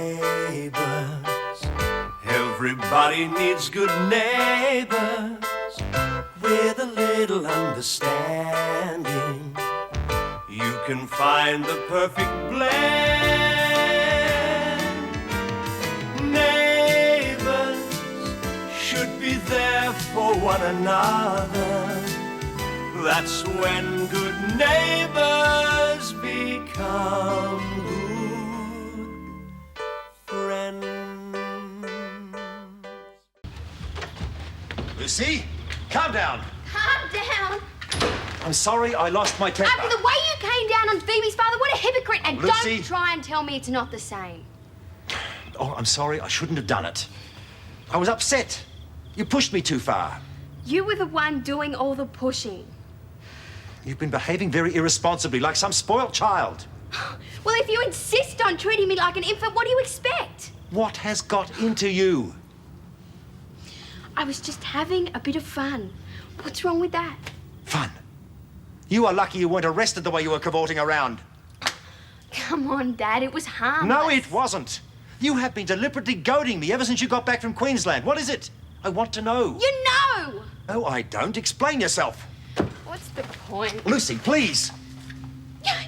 Neighbours, everybody needs good neighbours with a little understanding. You can find the perfect blend. Neighbours should be there for one another. That's when good neighbours become good friends. Lucy, calm down. Calm down? I'm sorry I lost my temper. After the way you came down on Phoebe's father, what a hypocrite. And Lucy. Don't try and tell me it's not the same. Oh, I'm sorry. I shouldn't have done it. I was upset. You pushed me too far. You were the one doing all the pushing. You've been behaving very irresponsibly, like some spoiled child. Well, if you insist on treating me like an infant, what do you expect? What has got into you? I was just having a bit of fun. What's wrong with that? Fun. You are lucky you weren't arrested the way you were cavorting around. Come on, Dad, it was harmless. No, it wasn't. You have been deliberately goading me ever since you got back from Queensland. What is it? I want to know. You know! No, I don't. Explain yourself. What's the point? Lucy, please.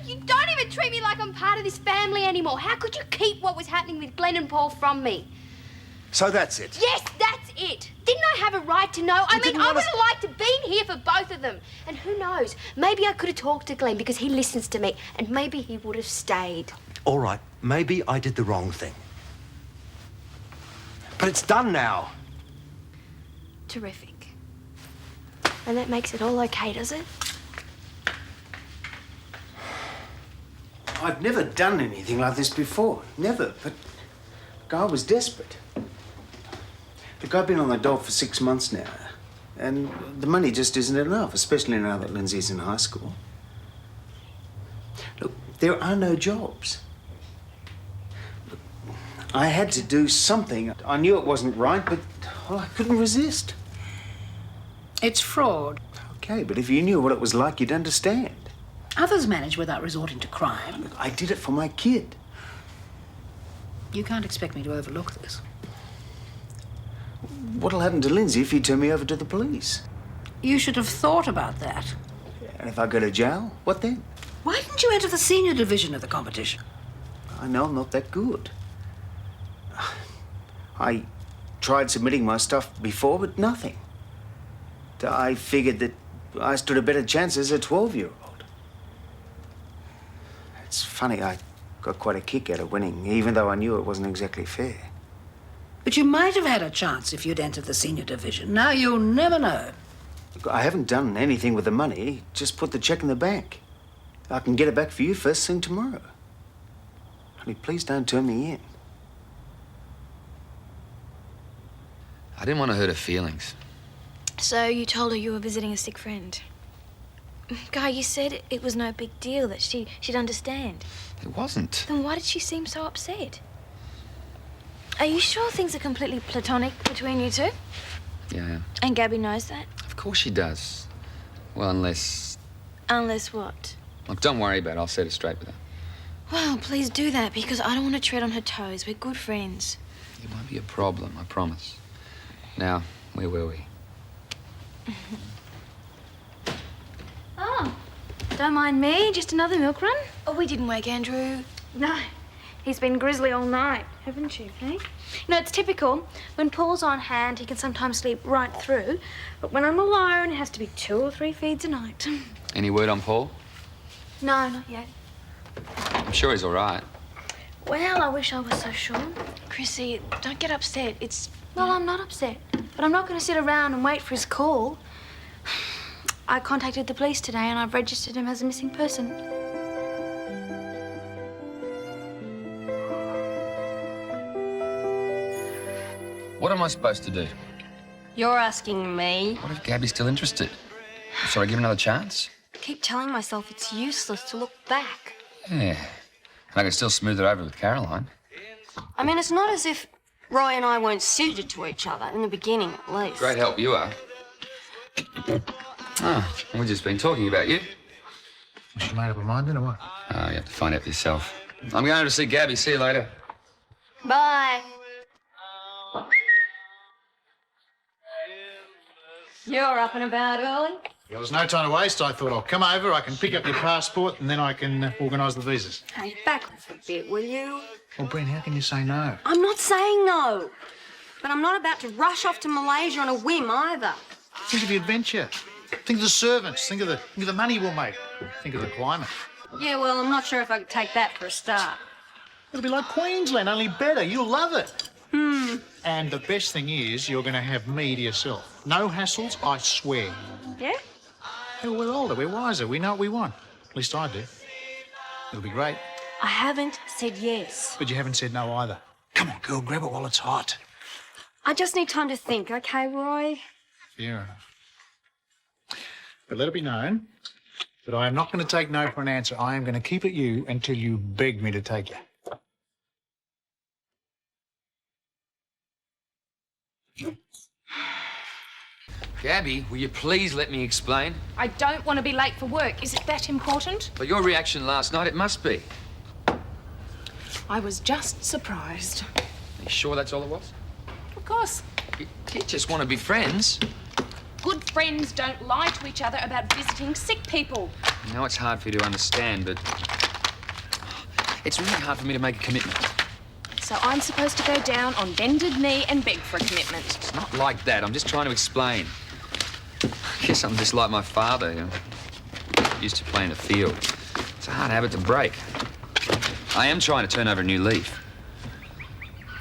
You don't even treat me like I'm part of this family anymore. How could you keep what was happening with Glenn and Paul from me? So that's it? Yes, that's it. Didn't I have a right to know? I would have liked to be here for both of them. And who knows, maybe I could have talked to Glenn because he listens to me, and maybe he would have stayed. All right, maybe I did the wrong thing. But it's done now. Terrific. And that makes it all okay, does it? I've never done anything like this before. Never. But I was desperate. Look, I've been on the dole for 6 months now. And the money just isn't enough, especially now that Lindsay's in high school. Look, there are no jobs. Look, I had to do something. I knew it wasn't right, but I couldn't resist. It's fraud. Okay, but if you knew what it was like, you'd understand. Others manage without resorting to crime. Look, I did it for my kid. You can't expect me to overlook this. What'll happen to Lindsay if you turn me over to the police? You should have thought about that. And if I go to jail, what then? Why didn't you enter the senior division of the competition? I know I'm not that good. I tried submitting my stuff before, but nothing. I figured that I stood a better chance as a 12-year-old. It's funny, I got quite a kick out of winning, even though I knew it wasn't exactly fair. But you might have had a chance if you'd entered the senior division. Now you'll never know. Look, I haven't done anything with the money, just put the cheque in the bank. I can get it back for you first thing tomorrow. Honey, please don't turn me in. I didn't want to hurt her feelings. So you told her you were visiting a sick friend. Guy, you said it was no big deal, that she'd understand. It wasn't. Then why did she seem so upset? Are you sure things are completely platonic between you two? Yeah. And Gabby knows that? Of course she does. Well, unless... Unless what? Look, don't worry about it. I'll set it straight with her. Well, please do that, because I don't want to tread on her toes. We're good friends. It won't be a problem, I promise. Now, where were we? Oh, don't mind me. Just another milk run? Oh, we didn't wake Andrew. No. He's been grisly all night, haven't you, eh? You know, it's typical. When Paul's on hand, he can sometimes sleep right through. But when I'm alone, it has to be 2 or 3 feeds a night. Any word on Paul? No, not yet. I'm sure he's all right. Well, I wish I was so sure. Chrissy, don't get upset. It's... Well, I'm not upset. But I'm not going to sit around and wait for his call. I contacted the police today and I've registered him as a missing person. What am I supposed to do? You're asking me? What if Gabby's still interested? Shall I give her another chance? I keep telling myself it's useless to look back. Yeah. And I can still smooth it over with Caroline. I mean, it's not as if Roy and I weren't suited to each other, in the beginning at least. Great help you are. Oh, we've just been talking about you. She made up her mind then, or what? Oh, you have to find out for yourself. I'm going to see Gabby. See you later. Bye. You're up and about early. There was no time to waste. I thought I'll come over, I can pick up your passport, and then I can organise the visas. Hey, back off a bit, will you? Well, Brent, how can you say no? I'm not saying no. But I'm not about to rush off to Malaysia on a whim either. Think of the adventure. Think of the servants. Think of the money we'll make. Think of the climate. Yeah, well, I'm not sure if I could take that for a start. It'll be like Queensland, only better. You'll love it. And the best thing is you're going to have me to yourself. No hassles, I swear. Yeah? Hell, we're older, we're wiser, we know what we want. At least I do. It'll be great. I haven't said yes. But you haven't said no either. Come on, girl, grab it while it's hot. I just need time to think, okay, Roy? Fair enough. But let it be known that I am not going to take no for an answer. I am going to keep at you until you beg me to take you. Gabby, will you please let me explain? I don't want to be late for work. Is it that important? But your reaction last night, it must be. I was just surprised. Are you sure that's all it was? Of course. You just want to be friends. Good friends don't lie to each other about visiting sick people. I know it's hard for you to understand, but it's really hard for me to make a commitment. So I'm supposed to go down on bended knee and beg for a commitment. It's not like that. I'm just trying to explain. I guess I'm just like my father, you know, used to play in the field. It's a hard habit to break. I am trying to turn over a new leaf.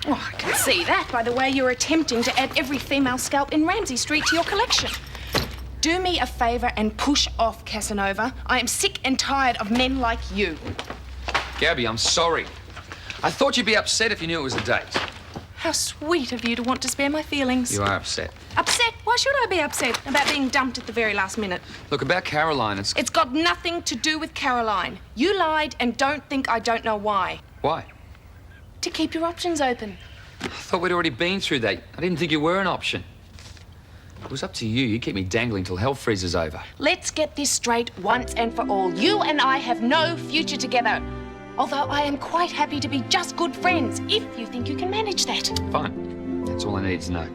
Oh, I can see that by the way you're attempting to add every female scalp in Ramsay Street to your collection. Do me a favour and push off, Casanova. I am sick and tired of men like you. Gabby, I'm sorry. I thought you'd be upset if you knew it was a date. How sweet of you to want to spare my feelings. You are upset. Upset? Why should I be upset about being dumped at the very last minute? Look, about Caroline, It's got nothing to do with Caroline. You lied and don't think I don't know why. Why? To keep your options open. I thought we'd already been through that. I didn't think you were an option. It was up to you. You keep me dangling till hell freezes over. Let's get this straight once and for all. You and I have no future together. Although I am quite happy to be just good friends, if you think you can manage that. Fine. That's all I need to know.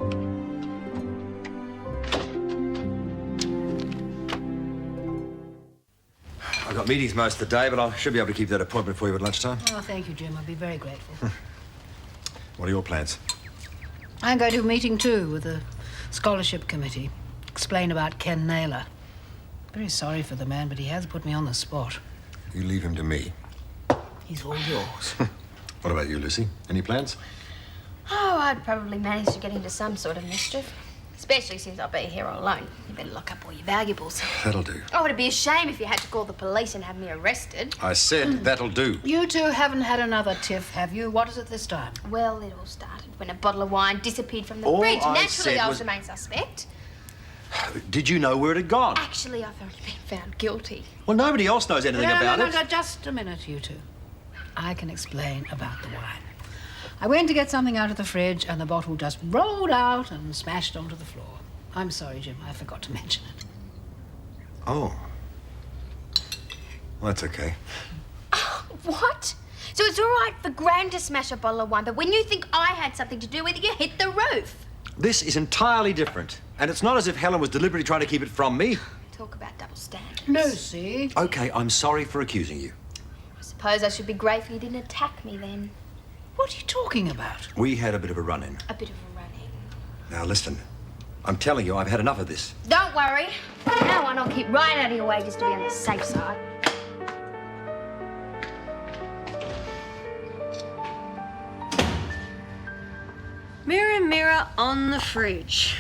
I've got meetings most of the day, but I should be able to keep that appointment for you at lunchtime. Oh, thank you, Jim. I'd be very grateful. What are your plans? I'm going to a meeting too with the scholarship committee. Explain about Ken Naylor. Very sorry for the man, but he has put me on the spot. You leave him to me. He's all yours. What about you, Lucy? Any plans? Oh, I'd probably manage to get into some sort of mischief. Especially since I'll be here all alone. You better lock up all your valuables. That'll do. Oh, it'd be a shame if you had to call the police and have me arrested. I said that'll do. You two haven't had another tiff, have you? What is it this time? Well, it all started when a bottle of wine disappeared from the All fridge. I Naturally, said I was- was the main suspect. Did you know where it had gone? Actually, I've only been found guilty. Well, nobody else knows anything about it. No, just a minute, you two. I can explain about the wine. I went to get something out of the fridge and the bottle just rolled out and smashed onto the floor. I'm sorry, Jim, I forgot to mention it. Oh. Well, that's okay. What? So it's all right for Gran to smash a bottle of wine, but when you think I had something to do with it, you hit the roof. This is entirely different. And it's not as if Helen was deliberately trying to keep it from me. Talk about double standards. Lucy. Okay, I'm sorry for accusing you. I suppose I should be grateful you didn't attack me then. What are you talking about? We had a bit of a run-in. A bit of a run-in. Now, listen. I'm telling you, I've had enough of this. Don't worry. From now on, I'll keep right out of your way just to be on the safe side. Mirror, mirror on the fridge.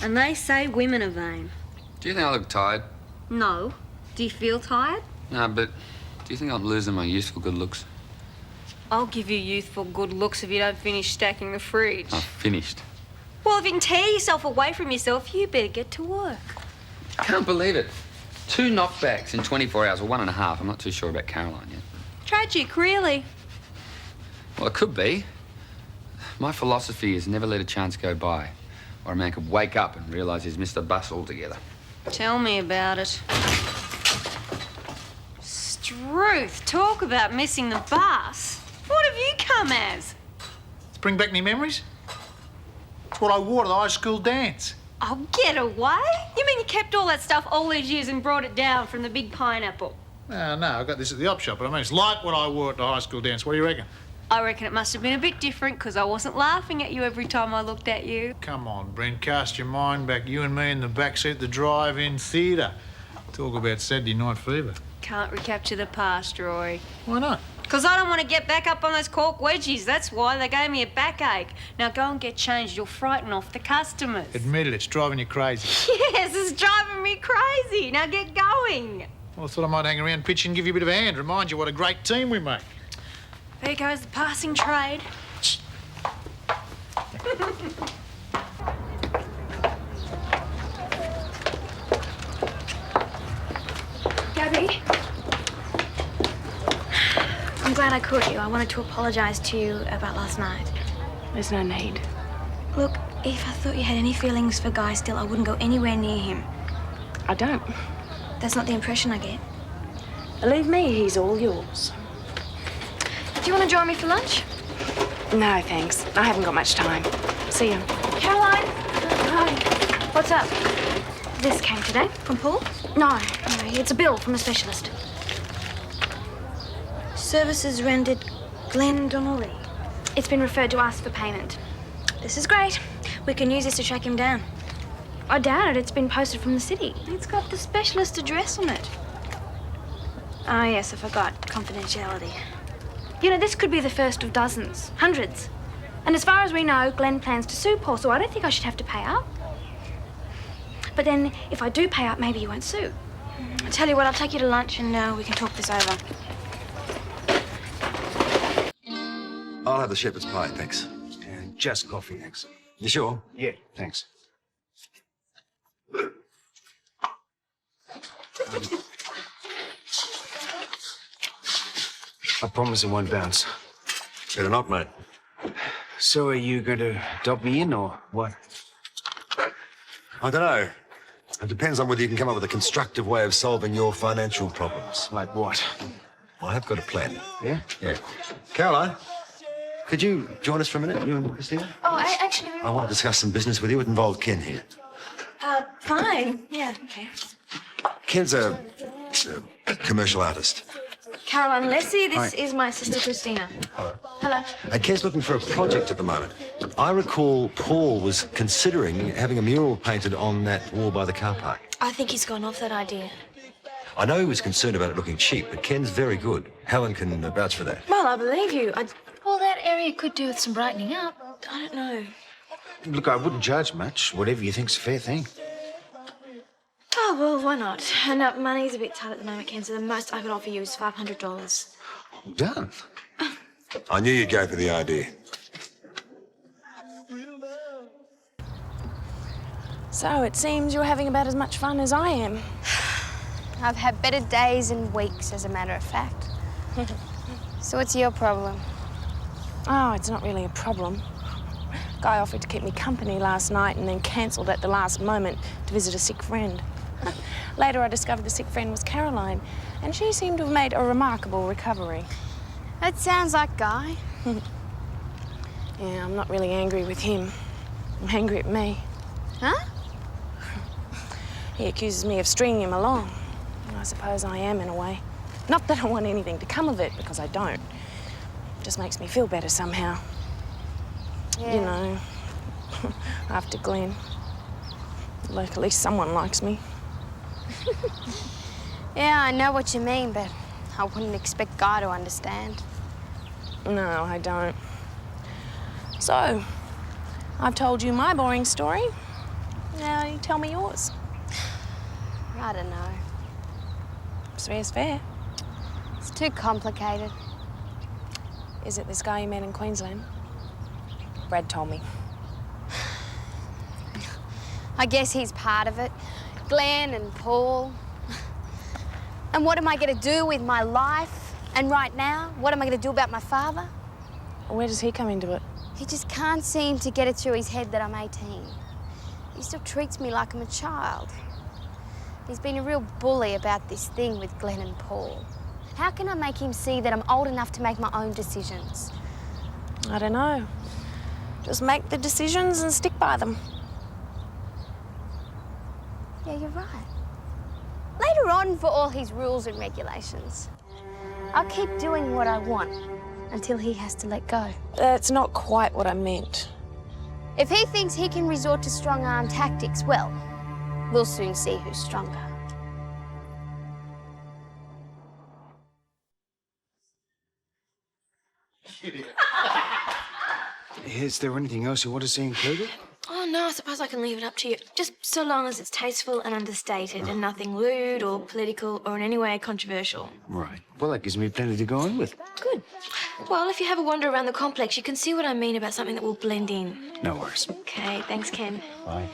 And they say women are vain. Do you think I look tired? No. Do you feel tired? No, but do you think I'm losing my youthful good looks? I'll give you youthful good looks if you don't finish stacking the fridge. I've finished. Well, if you can tear yourself away from yourself, you better get to work. I can't believe it. 2 knockbacks in 24 hours, or 1.5. I'm not too sure about Caroline yet. Tragic, really. Well, it could be. My philosophy is never let a chance go by, or a man could wake up and realise he's missed the bus altogether. Tell me about it. Struth, talk about missing the bus. What have you come as? Bring back any memories? It's what I wore to the high school dance. Oh, get away! You mean you kept all that stuff all these years and brought it down from the big pineapple? No, I got this at the op shop, but I mean, it's like what I wore at the high school dance. What do you reckon? I reckon it must have been a bit different because I wasn't laughing at you every time I looked at you. Come on, Brent, cast your mind back. You and me in the backseat of the drive-in theatre. Talk about Saturday night fever. Can't recapture the past, Roy. Why not? Because I don't want to get back up on those cork wedgies. That's why they gave me a backache. Now go and get changed. You'll frighten off the customers. Admit it, it's driving you crazy. Yes, it's driving me crazy. Now get going. Well, I thought I might hang around, pitch and give you a bit of a hand. Remind you what a great team we make. There goes the passing trade. Gabby? I'm glad I caught you. I wanted to apologise to you about last night. There's no need. Look, if I thought you had any feelings for Guy still, I wouldn't go anywhere near him. I don't. That's not the impression I get. Believe me, he's all yours. Do you want to join me for lunch? No, thanks. I haven't got much time. See you. Caroline! Hi. What's up? This came today from Paul? No, it's a bill from a specialist. Services rendered Glenn Donnelly. It's been referred to us for payment. This is great. We can use this to track him down. I doubt it. It's been posted from the city. It's got the specialist address on it. Oh, yes, I forgot. Confidentiality. You know, this could be the first of dozens, hundreds. And as far as we know, Glenn plans to sue Paul, so I don't think I should have to pay up. But then, if I do pay up, maybe you won't sue. I tell you what, I'll take you to lunch and we can talk this over. I'll have the shepherd's pie, thanks. And just coffee, thanks. You sure? Yeah, thanks. I promise it won't bounce. Better not, mate. So are you going to dob me in or what? I don't know. It depends on whether you can come up with a constructive way of solving your financial problems. Like what? I have got a plan. Yeah? Yeah. Caroline, could you join us for a minute, you and Christina? Oh, actually... I want to discuss some business with you. It involves Ken here. Fine. Yeah, okay. Ken's a commercial artist. Caroline Alessi, this Hi. is my sister Christina. Hello. And Ken's looking for a project at the moment. I recall Paul was considering having a mural painted on that wall by the car park. I think he's gone off that idea. I know he was concerned about it looking cheap, but Ken's very good. Helen can vouch for that. Well, I believe you. Well, that area could do with some brightening up. I don't know. Look, I wouldn't judge much. Whatever you think's a fair thing. Oh, well, why not? And money's a bit tight at the moment, Ken, so the most I could offer you is $500. Done. I knew you'd go for the idea. So it seems you're having about as much fun as I am. I've had better days and weeks, as a matter of fact. So what's your problem? Oh, it's not really a problem. Guy offered to keep me company last night and then cancelled at the last moment to visit a sick friend. Later, I discovered the sick friend was Caroline, and she seemed to have made a remarkable recovery. That sounds like Guy. Yeah, I'm not really angry with him. I'm angry at me. Huh? He accuses me of stringing him along. And I suppose I am, in a way. Not that I want anything to come of it, because I don't. It just makes me feel better somehow. Yeah. You know, after Glenn. Like, at least someone likes me. Yeah, I know what you mean, but I wouldn't expect Guy to understand. No, I don't. So, I've told you my boring story. Now you tell me yours. I don't know. Fair's fair. It's too complicated. Is it this guy you met in Queensland? Brad told me. I guess he's part of it. Glenn and Paul. And what am I going to do with my life? And right now, what am I going to do about my father? Where does he come into it? He just can't seem to get it through his head that I'm 18. He still treats me like I'm a child. He's been a real bully about this thing with Glenn and Paul. How can I make him see that I'm old enough to make my own decisions? I don't know. Just make the decisions and stick by them. Yeah, you're right. Later on, for all his rules and regulations, I'll keep doing what I want until he has to let go. That's not quite what I meant. If he thinks he can resort to strong-arm tactics, well, we'll soon see who's stronger. Is there anything else you want to see included? Oh, no, I suppose I can leave it up to you. Just so long as it's tasteful and understated and nothing lewd or political or in any way controversial. Right. Well, that gives me plenty to go on with. Good. Well, if you have a wander around the complex, you can see what I mean about something that will blend in. No worries. Okay, thanks, Ken. Bye.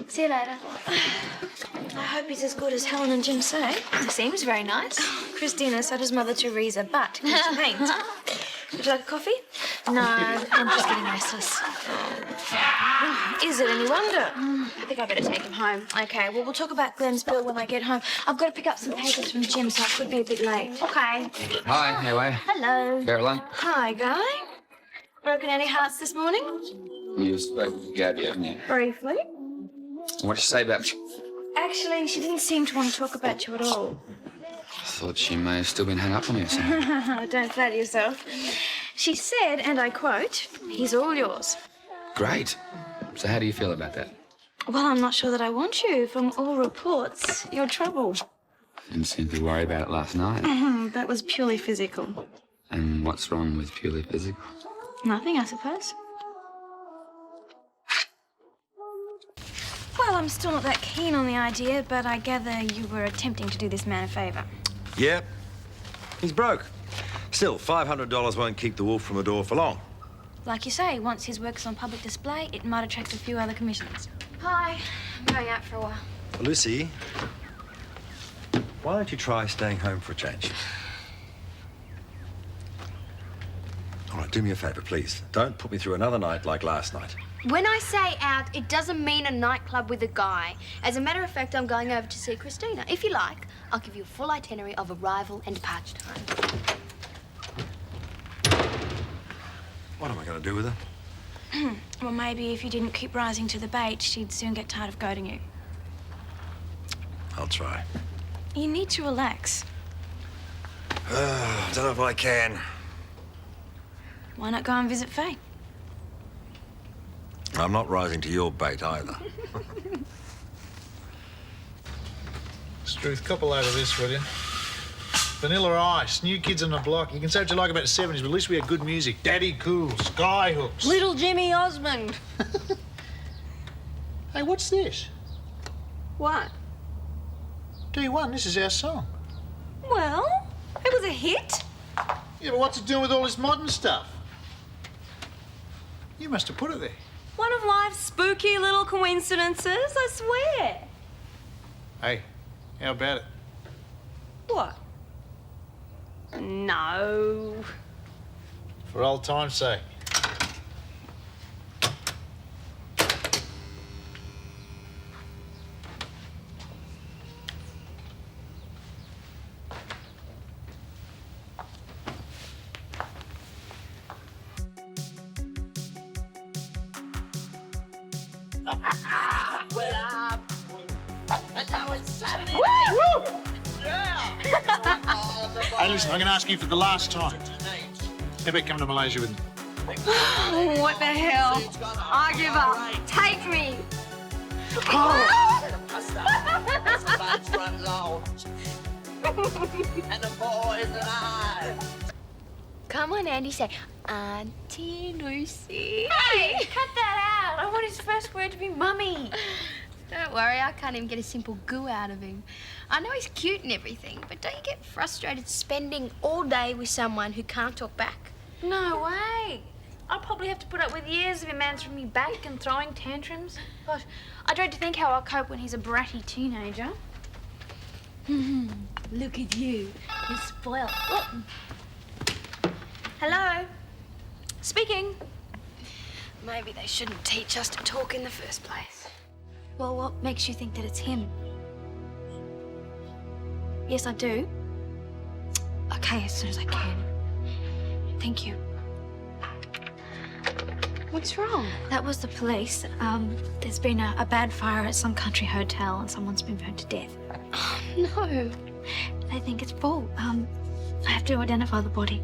See you later. I hope he's as good as Helen and Jim say. He seems very nice. Christina, so does Mother Teresa, but he paint. Would you like a coffee? No, I'm just getting restless. Is it any wonder? I think I better take him home. Okay, well, we'll talk about Glenn's bill when I get home. I've got to pick up some papers from Jim, so I could be a bit late. Okay. Hi, how are you? Hello. Caroline? Hi, Guy. Broken any hearts this morning? You spoke to Gabby, haven't you? Briefly. What did she say about you? Actually, she didn't seem to want to talk about you at all. I thought she may have still been hung up on you or something. Don't flatter yourself. She said, and I quote, "He's all yours." Great. So how do you feel about that? Well, I'm not sure that I want you. From all reports, you're trouble. Didn't seem to worry about it last night. That was purely physical. And what's wrong with purely physical? Nothing, I suppose. Well, I'm still not that keen on the idea, but I gather you were attempting to do this man a favour. Yep. He's broke. Still, $500 won't keep the wolf from the door for long. Like you say, once his work's on public display, it might attract a few other commissions. Hi, I'm going out for a while. Lucy, why don't you try staying home for a change? All right, do me a favour, please. Don't put me through another night like last night. When I say out, it doesn't mean a nightclub with a guy. As a matter of fact, I'm going over to see Christina. If you like, I'll give you a full itinerary of arrival and departure time. What am I going to do with her? Well, maybe if you didn't keep rising to the bait, she'd soon get tired of goading you. I'll try. You need to relax. I don't know if I can. Why not go and visit Faye? I'm not rising to your bait either. Struth, couple out of this, will you? Vanilla Ice, New Kids on the Block. You can say what you like about the 70s, but at least we had good music. Daddy Cool, Skyhooks. Little Jimmy Osmond. Hey, what's this? What? D1, this is our song. Well, it was a hit. Yeah, but what's it doing with all this modern stuff? You must have put it there. One of life's spooky little coincidences, I swear. Hey, how about it? What? No. For old time's sake. Hey, listen, I'm going to ask you for the last time. How about coming to Malaysia with me? What the hell? I give up. Take me. Come on, Andy, say, Auntie Lucy. Hey, cut that out. I want his first word to be mummy. Don't worry, I can't even get a simple goo out of him. I know he's cute and everything, but don't you get frustrated spending all day with someone who can't talk back? No way. I'll probably have to put up with years of him answering me back and throwing tantrums. Gosh, I dread to think how I'll cope when he's a bratty teenager. Look at you. You're spoiled. Oh. Hello? Speaking. Maybe they shouldn't teach us to talk in the first place. Well, what makes you think that it's him? Yes, I do. Okay, as soon as I can. Thank you. What's wrong? That was the police. There's been a bad fire at some country hotel and someone's been burned to death. Oh, no. They think it's Paul. I have to identify the body.